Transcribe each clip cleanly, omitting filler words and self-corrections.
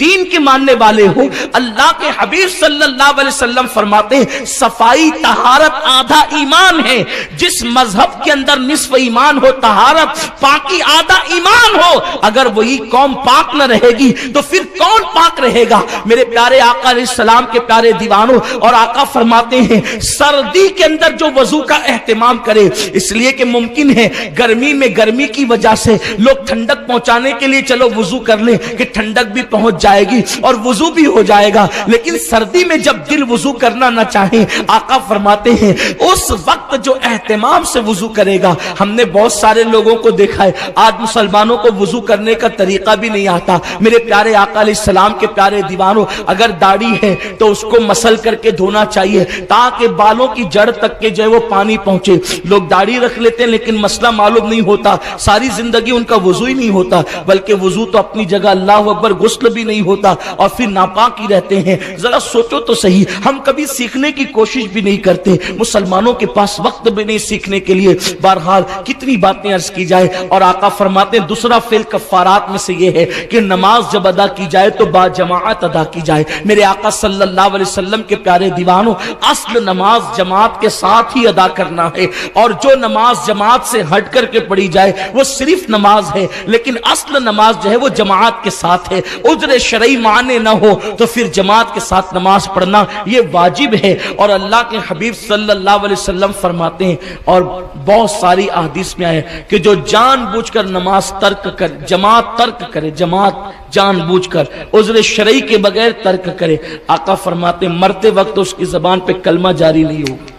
دین کے ماننے والے ہو، اللہ کے حبیب صلی اللہ علیہ وسلم فرماتے ہیں صفائی طہارت آدھا ایمان ہے۔ جس مذہب کے اندر نصف ایمان ہو طہارت، پاکی آدھا ایمان ہو، اگر وہی قوم پاک نہ رہے گی تو پھر کون پاک رہے گا؟ میرے پیارے آقا علیہ السلام کے پیارے دیوانوں، اور آقا فرماتے ہیں سردی کے اندر جو وضو کا اہتمام کرے، اس لیے کہ ممکن ہے گرمی میں گرمی کی وجہ سے لوگ ٹھنڈک پہنچانے کے لیے چلو وضو کر لیں کہ ٹھنڈک بھی پہنچ جائے گی اور وضو بھی ہو جائے گا، لیکن سردی میں جب دل وضو کرنا نہ چاہیں، آقا فرماتے ہیں اس وقت جو اہتمام سے وضو کرے گا۔ ہم نے بہت سارے لوگوں کو دیکھا ہے آج مسلمانوں کو وضو کرنے کا طریقہ بھی نہیں آتا۔ میرے پیارے آقا علیہ السلام کے پیارے دیوانوں، اگر داڑھی ہے تو اس کو مسل کر کے دھونا چاہیے تاکہ بالوں کی جڑ تک کے جو ہے وہ پانی پہنچے۔ لوگ داڑھی رکھ لیتے ہیں لیکن مسئلہ معلوم نہیں ہوتا، ساری زندگی ان کا وضو ہی نہیں ہوتا، بلکہ وضو تو اپنی جگہ اللہ اکبر، غسل بھی نہیں ہوتا اور پھر ناپاک ہی رہتے ہیں۔ ذرا سوچو تو صحیح، ہم کبھی سیکھنے کی کوشش بھی نہیں کرتے، مسلمانوں کے پاس وقت بھی نہیں سیکھنے کے لیے۔ بہرحال کتنی باتیں عرض کی جائے، اور آقا فرماتے ہیں دوسرا فعل کفارات میں سے یہ ہے کہ نماز جب ادا کی جائے تو با جماعت ادا کی جائے۔ میرے آقا صلی اللہ علیہ وسلم کے پیارے دیوانوں، اصل نماز جماعت کے ساتھ ہی ادا کرنا ہے، اور جو نماز جماعت سے ہٹ کر کے پڑھی جائے وہ صرف نماز ہے، لیکن اصل نماز جو ہے وہ جماعت کے ساتھ ہے۔ عذر شرعی معنی نہ ہو تو پھر جماعت کے ساتھ نماز پڑھنا یہ واجب ہے۔ اور اللہ کے حبیب صلی اللہ علیہ وسلم فرماتے ہیں، اور بہت ساری احادیث میں آئے کہ جو جان بوجھ کر نماز ترک کر، جماعت ترک کرے، جماعت جان بوجھ کر عذر شرعی کے بغیر ترک کرے، آقا فرماتے ہیں مرتے وقت اس کی زبان پہ کلمہ جاری نہیں ہوگا۔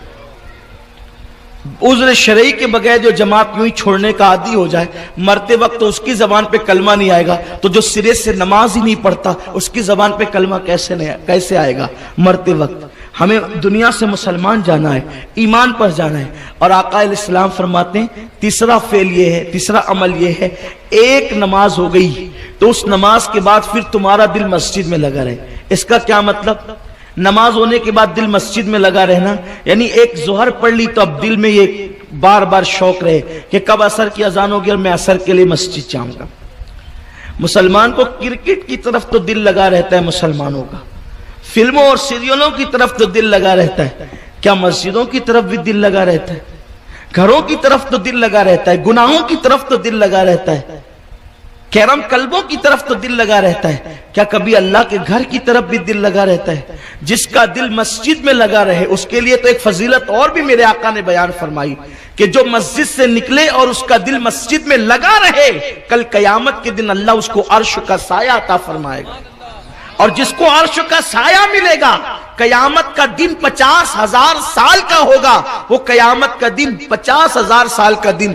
عذر شرعی کے بغیر جو جماعت یوں ہی چھوڑنے کا عادی ہو جائے، مرتے وقت تو اس کی زبان پہ کلمہ نہیں آئے گا، تو جو سرے سے نماز ہی نہیں پڑھتا اس کی زبان پہ کلمہ کیسے آئے گا مرتے وقت؟ ہمیں دنیا سے مسلمان جانا ہے، ایمان پر جانا ہے، اور آقا علیہ السلام فرماتے ہیں تیسرا فعل یہ ہے، تیسرا عمل یہ ہے، ایک نماز ہو گئی تو اس نماز کے بعد پھر تمہارا دل مسجد میں لگا رہے۔ اس کا کیا مطلب؟ نماز ہونے کے بعد دل مسجد میں لگا رہنا، یعنی ایک ظہر پڑھ لی تو اب دل میں یہ بار بار شوق رہے کہ کب عصر کی اذان ہوگی اور میں عصر کے لیے مسجد جاؤں گا۔ مسلمان کو کرکٹ کی طرف تو دل لگا رہتا ہے مسلمانوں کا، فلموں اور سیریلوں کی طرف تو دل لگا رہتا ہے، کیا مسجدوں کی طرف بھی دل لگا رہتا ہے؟ گھروں کی طرف تو دل لگا رہتا ہے، گناہوں کی طرف تو دل لگا رہتا ہے، کیرم کلبوں کی طرف تو دل لگا رہتا ہے، کیا کبھی اللہ کے گھر کی طرف بھی دل لگا رہتا ہے؟ جس کا دل مسجد میں لگا رہے اس کے لیے تو ایک فضیلت اور بھی میرے آقا نے بیان فرمائی کہ جو مسجد سے نکلے اور اس کا دل مسجد میں لگا رہے، کل قیامت کے دن اللہ اس کو عرش کا سایہ عطا فرمائے گا، اور جس کو عرش کا سایہ ملے گا قیامت کا دن 50,000 سال کا ہوگا، وہ قیامت کا دن 50,000 سال کا دن